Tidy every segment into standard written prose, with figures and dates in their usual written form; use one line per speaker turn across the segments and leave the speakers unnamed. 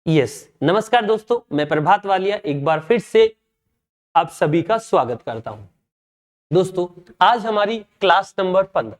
नमस्कार दोस्तों, मैं प्रभात वालिया एक बार फिर से आप सभी का स्वागत करता हूं। दोस्तों, आज हमारी क्लास नंबर 15।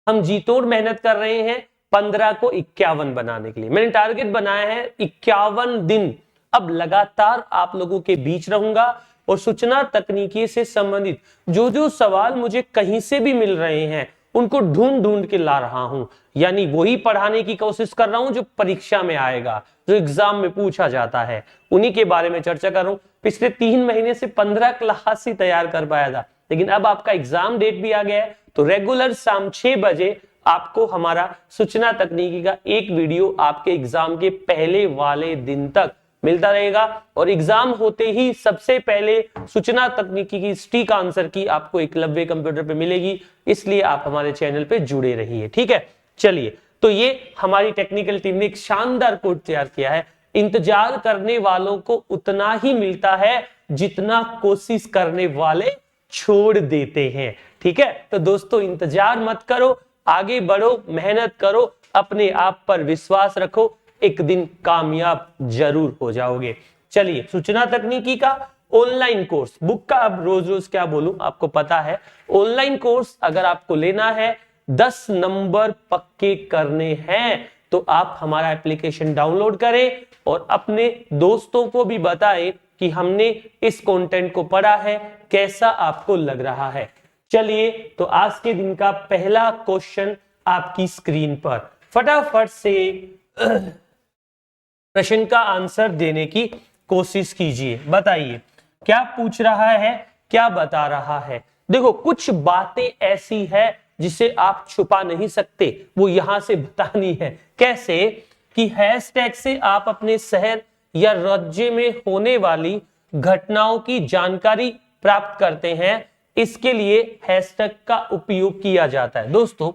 हम जी तोड़ मेहनत कर रहे हैं 15 को 51 बनाने के लिए। मैंने टारगेट बनाया है 51 दिन अब लगातार आप लोगों के बीच रहूंगा और सूचना तकनीकी से संबंधित जो जो सवाल मुझे कहीं से भी मिल रहे हैं उनको ढूंढ ढूंढ के ला रहा हूं। यानी वही पढ़ाने की कोशिश कर रहा हूं जो परीक्षा में आएगा, जो एग्जाम में पूछा जाता है, उन्हीं के बारे में चर्चा कर रहा हूं। पिछले 3 महीने से 15 क्लास ही तैयार कर पाया था, लेकिन अब आपका एग्जाम डेट भी आ गया है, तो रेगुलर शाम 6 बजे आपको हमारा सूचना तकनीकी का एक वीडियो आपके एग्जाम के पहले वाले दिन तक मिलता रहेगा। और एग्जाम होते ही सबसे पहले सूचना तकनीकी की स्टिक आंसर की आपको एकलव्य कंप्यूटर पे मिलेगी, इसलिए आप हमारे चैनल पे जुड़े रहिए। ठीक है, चलिए, तो ये हमारी टेक्निकल टीम ने एक शानदार कोड तैयार किया है। इंतजार करने वालों को उतना ही मिलता है जितना कोशिश करने वाले छोड़ देते हैं। ठीक है, तो दोस्तों इंतजार मत करो, आगे बढ़ो, मेहनत करो, अपने आप पर विश्वास रखो, एक दिन कामयाब जरूर हो जाओगे। चलिए, सूचना तकनीकी का ऑनलाइन कोर्स, बुक का अब रोज रोज क्या बोलूं आपको पता है। ऑनलाइन कोर्स अगर आपको लेना है, 10 नंबर पक्के करने हैं, तो आप हमारा एप्लीकेशन डाउनलोड करें और अपने दोस्तों को भी बताएं कि हमने इस कंटेंट को पढ़ा है, कैसा आपको लग रहा है। चलिए, तो आज के दिन का पहला क्वेश्चन आपकी स्क्रीन पर, फटाफट से प्रश्न का आंसर देने की कोशिश कीजिए। बताइए क्या पूछ रहा है, क्या बता रहा है। देखो, कुछ बातें ऐसी है जिसे आप छुपा नहीं सकते, वो यहां से बतानी है। कैसे कि हैशटैग से आप अपने शहर या राज्य में होने वाली घटनाओं की जानकारी प्राप्त करते हैं, इसके लिए हैशटैग का उपयोग किया जाता है। दोस्तों,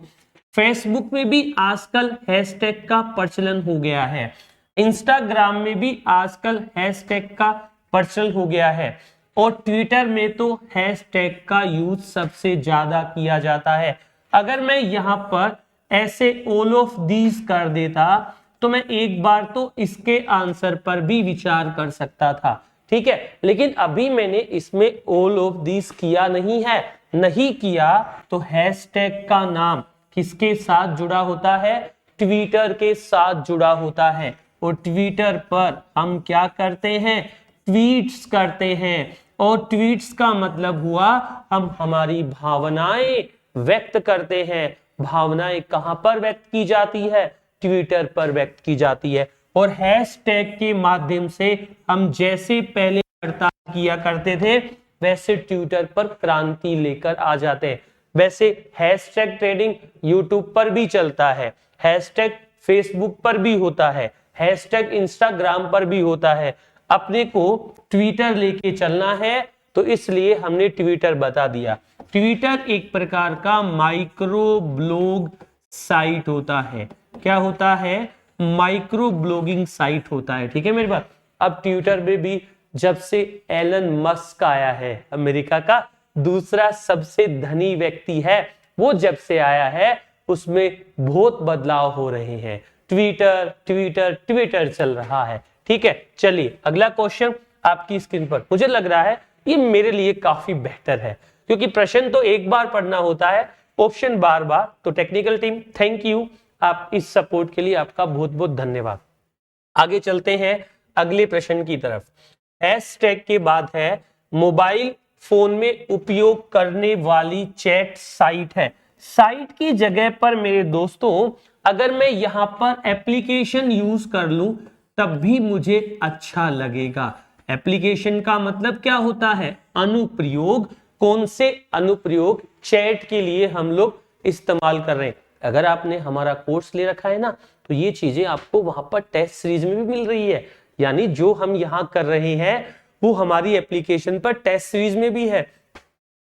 फेसबुक में भी आजकल हैशटैग का प्रचलन हो गया है, इंस्टाग्राम में भी आजकल हैशटैग का प्रचलन हो गया है, और ट्विटर में तो हैशटैग का यूज सबसे ज्यादा किया जाता है। अगर मैं यहां पर ऐसे ऑल ऑफ दीज कर देता तो मैं एक बार तो इसके आंसर पर भी विचार कर सकता था। ठीक है, लेकिन अभी मैंने इसमें ऑल ऑफ दीज किया नहीं है। नहीं किया तो हैशटैग का नाम किसके साथ जुड़ा होता है? ट्विटर के साथ जुड़ा होता है, और ट्विटर पर हम क्या करते हैं? ट्वीट्स करते हैं, और ट्वीट्स का मतलब हुआ हम हमारी भावनाएं व्यक्त करते हैं। भावनाएं कहां पर व्यक्त की जाती है? ट्विटर पर व्यक्त की जाती है। और हैशटैग के माध्यम से हम जैसे पहले किया करते थे वैसे ट्विटर पर क्रांति लेकर आ जाते हैं। वैसे हैशटैग ट्रेडिंग यूट्यूब पर भी चलता है, हैशटैग फेसबुक पर भी होता है, हैशटैग इंस्टाग्राम पर भी होता है। अपने को ट्विटर लेके चलना है, तो इसलिए हमने ट्विटर बता दिया। ट्विटर एक प्रकार का माइक्रो ब्लॉग साइट होता है। क्या होता है? माइक्रो ब्लॉगिंग साइट होता है। ठीक है मेरी बात। अब ट्विटर में भी जब से एलन मस्क आया है, अमेरिका का दूसरा सबसे धनी व्यक्ति है, वो जब से आया है उसमें बहुत बदलाव हो रहे हैं। ट्विटर ट्विटर ट्विटर चल रहा है। ठीक है, चलिए अगला क्वेश्चन आपकी स्क्रीन पर। मुझे लग रहा है ये मेरे लिए काफी बेहतर है, क्योंकि प्रश्न तो एक बार पढ़ना होता है, ऑप्शन बार बार। तो टेक्निकल टीम, थैंक यू, आप इस सपोर्ट के लिए आपका बहुत बहुत धन्यवाद। आगे चलते हैं अगले प्रश्न की तरफ। हैशटैग के बाद है मोबाइल फोन में उपयोग करने वाली चैट साइट है। साइट की जगह पर मेरे दोस्तों अगर मैं यहां पर एप्लीकेशन यूज कर लूं तब भी मुझे अच्छा लगेगा। एप्लीकेशन का मतलब क्या होता है? अनुप्रयोग। कौन से अनुप्रयोग चैट के लिए हम लोग इस्तेमाल कर रहे हैं? अगर आपने हमारा कोर्स ले रखा है ना, तो ये चीजें आपको वहां पर टेस्ट सीरीज में भी मिल रही है। यानी जो हम यहां कर रहे हैं वो हमारी एप्लीकेशन पर टेस्ट सीरीज में भी है।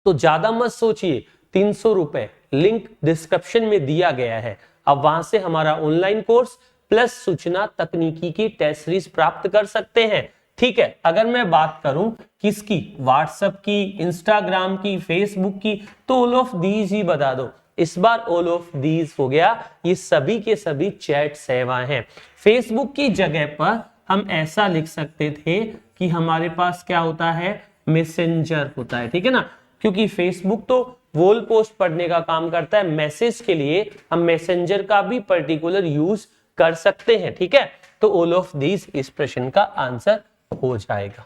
तो ज्यादा मत सोचिए, 300 रुपए लिंक डिस्क्रिप्शन में दिया गया है। अब वहां से हमारा ऑनलाइन कोर्स प्लस सूचना तकनीकी की टेस्ट सीरीज प्राप्त कर सकते हैं। ठीक है, अगर मैं बात करूं किसकी, व्हाट्सएप की, इंस्टाग्राम की, फेसबुक की, तो ऑल ऑफ दीज ही बता दो। इस बार ऑल ऑफ दीज हो गया, ये सभी के सभी चैट सेवाएं हैं। फेसबुक की जगह पर हम ऐसा लिख सकते थे कि हमारे पास क्या होता है, मैसेंजर होता है, ठीक है ना, क्योंकि फेसबुक तो वॉल पोस्ट पढ़ने का काम करता है, मैसेज के लिए हम मैसेंजर का भी पर्टिकुलर यूज कर सकते हैं, ठीक है। तो ऑल ऑफ दीज इस प्रश्न का आंसर हो जाएगा।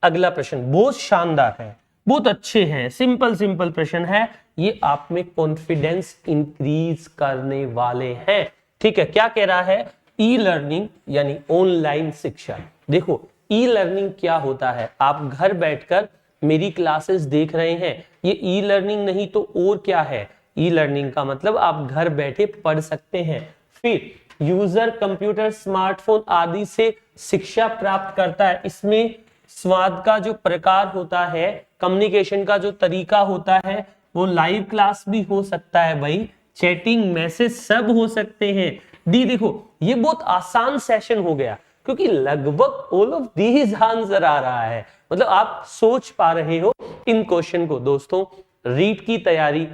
अगला प्रश्न बहुत शानदार है, बहुत अच्छे हैं, सिंपल सिंपल प्रश्न है, ये आप में कॉन्फिडेंस इंक्रीज करने वाले हैं, ठीक है। क्या कह रहा है, ई लर्निंग यानी ऑनलाइन शिक्षा। देखो ई लर्निंग क्या होता है, आप घर बैठकर मेरी क्लासेस देख रहे हैं, ये ई लर्निंग नहीं तो और क्या है। ई लर्निंग का मतलब आप घर बैठे पढ़ सकते हैं। फिर यूजर कंप्यूटर, स्मार्टफोन आदि से शिक्षा प्राप्त करता है। इसमें स्वाद का जो प्रकार होता है, कम्युनिकेशन का जो तरीका होता है, वो लाइव क्लास भी हो सकता है भाई, चैटिंग, मैसेज सब हो सकते हैं। डी देखो ये बहुत आसान सेशन हो गया, क्योंकि लगभग ऑल ऑफ दीज आंसर आ रहा है, मतलब आप सोच पा रहे हो इन क्वेश्चन को। दोस्तों रीट की तैयारी,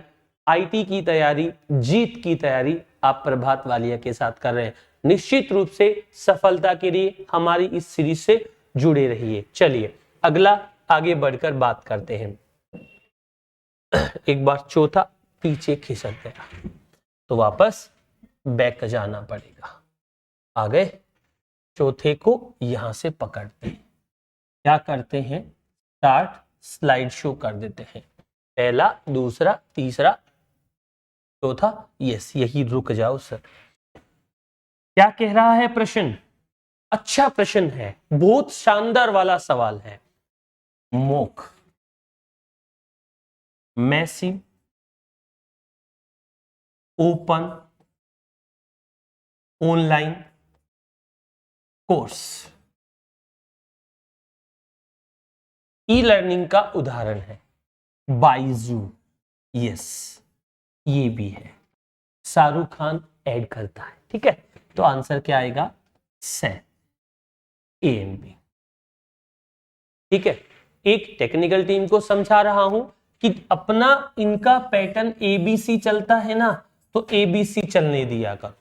आईटी की तैयारी, जीत की तैयारी आप प्रभात वालिया के साथ कर रहे हैं, निश्चित रूप से सफलता के लिए हमारी इस सीरीज से जुड़े रहिए। चलिए अगला आगे बढ़कर बात करते हैं। एक बार चौथा पीछे खिसक गया तो वापस बैक जाना पड़ेगा। आ गए, चौथे को यहां से पकड़ते हैं, क्या करते हैं, स्टार्ट स्लाइड शो कर देते हैं, पहला, दूसरा, तीसरा, चौथा, यस यही रुक जाओ सर। क्या कह रहा है प्रश्न, अच्छा प्रश्न है, बहुत शानदार वाला सवाल है। MOOC massive open online course e learning का उदाहरण है बाइजू, यस ये भी है, शाहरुख खान ऐड करता है, ठीक है। तो आंसर क्या आएगा, से ए एंड बी, ठीक है। एक टेक्निकल टीम को समझा रहा हूं कि अपना इनका पैटर्न एबीसी चलता है ना, तो एबीसी चलने दिया करो।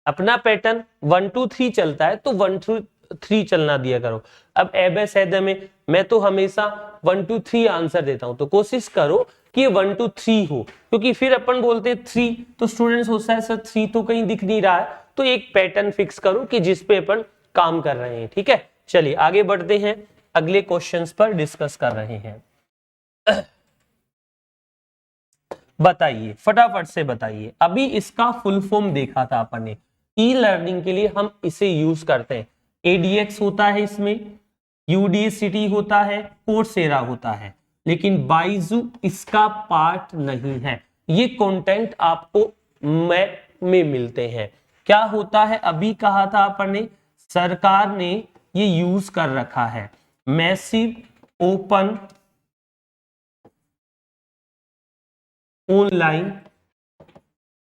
अपना पैटर्न 1 2 3 चलता है तो 1 2 3 चलना दिया करो। अब एबे सैदे में मैं तो हमेशा 1 2 3 आंसर देता हूं, तो कोशिश करो कि 1 2 3 हो, क्योंकि फिर अपन बोलते हैं 3 तो स्टूडेंट्स होता है सर 3 तो कहीं दिख नहीं रहा है, तो एक पैटर्न फिक्स करो कि जिस पे अपन काम कर रहे हैं, ठीक है। चलिए आगे बढ़ते हैं, अगले क्वेश्चंस पर डिस्कस कर रहे हैं। बताइए फटाफट से बताइए, अभी इसका फुल फॉर्म देखा था अपन ने, ई लर्निंग के लिए हम इसे यूज करते हैं, एडीएक्स होता है इसमें, यूडीसीटी होता है, कोर्सेरा होता है, लेकिन बाइजू इसका पार्ट नहीं है। ये कंटेंट आपको मैप में मिलते हैं। क्या होता है, अभी कहा था अपन ने, सरकार ने ये यूज कर रखा है, मैसिव ओपन ऑनलाइन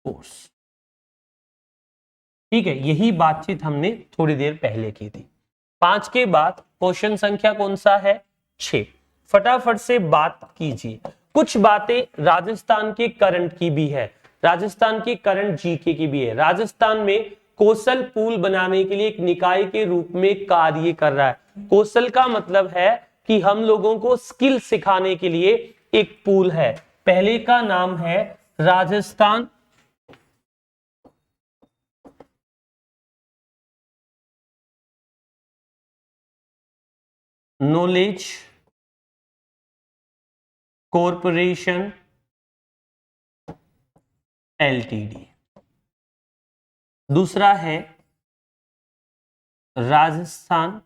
कोर्स, ठीक है। यही बातचीत हमने थोड़ी देर पहले की थी। 5 के बाद क्वेश्चन संख्या कौन सा है, 6। फटाफट से बात कीजिए। कुछ बातें राजस्थान के करंट की भी है, राजस्थान के करंट जीके की भी है। राजस्थान में कौशल पूल बनाने के लिए एक निकाय के रूप में कार्य कर रहा है। कौशल का मतलब है कि हम लोगों को स्किल सिखाने के लिए एक पूल है। पहले का नाम है राजस्थान नॉलेज कॉरपोरेशन एलटीडी, दूसरा है Rajasthan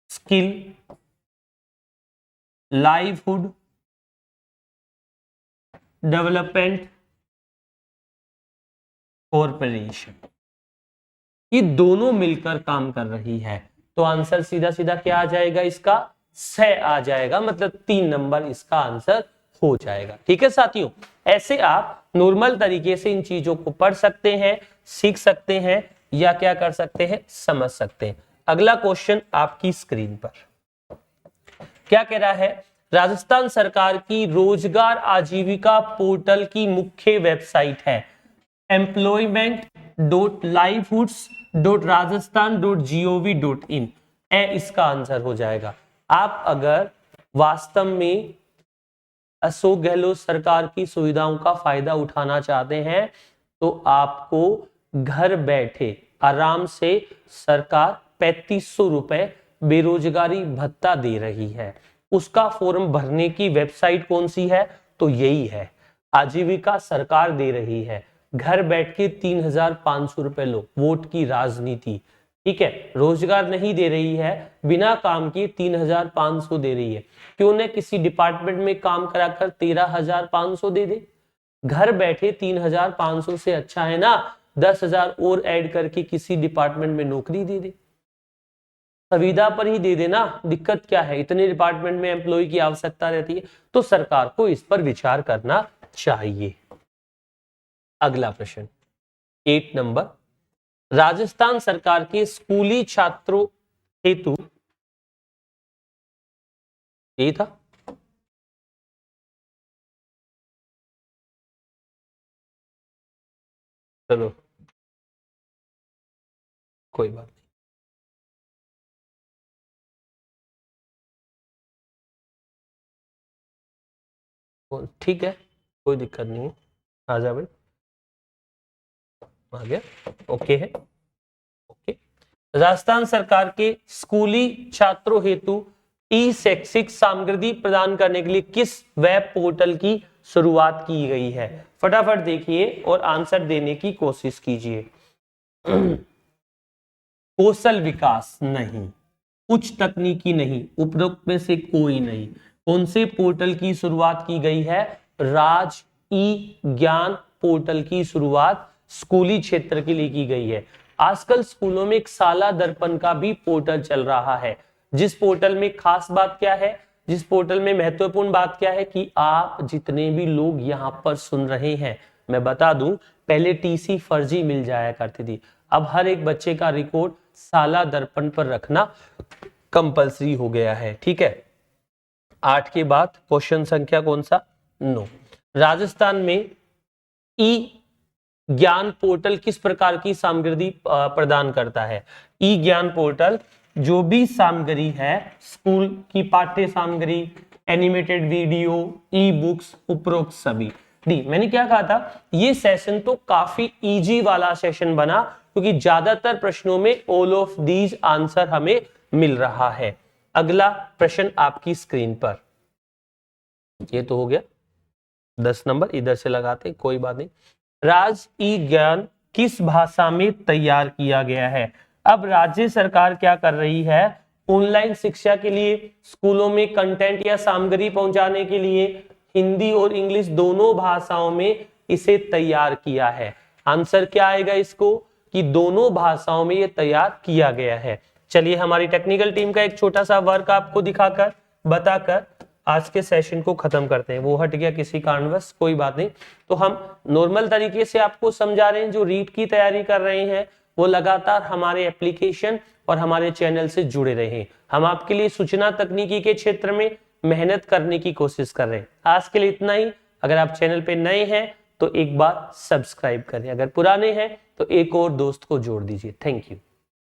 skill livelihood development corporation. ये दोनों मिलकर काम कर रही है, तो आंसर सीधा सीधा क्या आ जाएगा, इसका 6 आ जाएगा, मतलब 3 नंबर इसका आंसर हो जाएगा, ठीक है साथियों। ऐसे आप नॉर्मल तरीके से इन चीजों को पढ़ सकते हैं, सीख सकते हैं, या क्या कर सकते हैं, समझ सकते हैं। अगला क्वेश्चन आपकी स्क्रीन पर क्या कह रहा है, राजस्थान सरकार की रोजगार आजीविका पोर्टल की मुख्य वेबसाइट है employment.livelihoods www.rajasthan.gov.in इसका आंसर हो जाएगा। आप अगर वास्तव में अशोक गहलोत सरकार की सुविधाओं का फायदा उठाना चाहते हैं तो आपको घर बैठे आराम से सरकार 3500 रुपए बेरोजगारी भत्ता दे रही है। उसका फॉर्म भरने की वेबसाइट कौन सी है? तो यही है, आजीविका सरकार दे रही है। घर बैठ के 3500 रुपए लो, वोट की राजनीति, ठीक है। रोजगार नहीं दे रही है, बिना काम किए 3500 दे रही है। क्यों न किसी डिपार्टमेंट में काम कराकर 13500 दे दे। घर बैठे 3500 से अच्छा है ना 10,000 और ऐड करके किसी डिपार्टमेंट में नौकरी दे दे, संविदा पर ही दे देना। दिक्कत क्या है, इतने डिपार्टमेंट में एम्प्लॉय की आवश्यकता रहती है। तो सरकार को इस पर विचार करना चाहिए। अगला प्रश्न 8 नंबर, राजस्थान सरकार के स्कूली छात्रों हेतु, यही था, चलो कोई बात नहीं, ठीक है, कोई दिक्कत नहीं है। आ जा भाई, आ गया, ओके है, ओके। राजस्थान सरकार के स्कूली छात्रों हेतु ई शैक्षिक सामग्री प्रदान करने के लिए किस वेब पोर्टल की शुरुआत की गई है? फटाफट देखिए और आंसर देने की कोशिश कीजिए। कौशल विकास नहीं, उच्च तकनीकी नहीं, उपरोक्त में से कोई नहीं। कौन से पोर्टल की शुरुआत की गई है? राज ई ज्ञान पोर्टल की शुरुआत स्कूली क्षेत्र के लिए की गई है। आजकल स्कूलों में एक साला दर्पण का भी पोर्टल चल रहा है, जिस पोर्टल में खास बात क्या है, जिस पोर्टल में महत्वपूर्ण बात क्या है कि आप जितने भी लोग यहाँ पर सुन रहे हैं, मैं बता दूं पहले टीसी फर्जी मिल जाया करती थी, अब हर एक बच्चे का रिकॉर्ड साला दर्पण पर रखना कंपलसरी हो गया है, ठीक है। 8 के बाद क्वेश्चन संख्या कौन सा? 9। राजस्थान में ई ज्ञान पोर्टल किस प्रकार की सामग्री प्रदान करता है? ई ज्ञान पोर्टल जो भी सामग्री है, स्कूल की पाठ्य सामग्री, एनिमेटेड वीडियो, ई बुक्स, उपरोक्त सभी। डी, मैंने क्या कहा था, ये सेशन तो काफी इजी वाला सेशन बना क्योंकि ज्यादातर प्रश्नों में ऑल ऑफ दीज आंसर हमें मिल रहा है। अगला प्रश्न आपकी स्क्रीन पर, ये तो हो गया 10 नंबर, इधर से लगाते कोई बात नहीं। राज ई ज्ञान किस भाषा में तैयार किया गया है? अब राज्य सरकार क्या कर रही है, ऑनलाइन शिक्षा के लिए स्कूलों में कंटेंट या सामग्री पहुंचाने के लिए हिंदी और इंग्लिश दोनों भाषाओं में इसे तैयार किया है। आंसर क्या आएगा इसको कि दोनों भाषाओं में ये तैयार किया गया है। चलिए हमारी टेक्निकल टीम का एक छोटा सा वर्क आपको दिखाकर बताकर आज के सेशन को खत्म करते हैं। वो हट गया किसी कारणवश, कोई बात नहीं। तो हम नॉर्मल तरीके से आपको समझा रहे हैं, जो रीट की तैयारी कर रहे हैं वो लगातार हमारे एप्लीकेशन और हमारे चैनल से जुड़े रहे। हम आपके लिए सूचना तकनीकी के क्षेत्र में मेहनत करने की कोशिश कर रहे हैं। आज के लिए इतना ही। अगर आप चैनल पे नए हैं तो एक बार सब्सक्राइब करें, अगर पुराने हैं तो एक और दोस्त को जोड़ दीजिए। Thank you.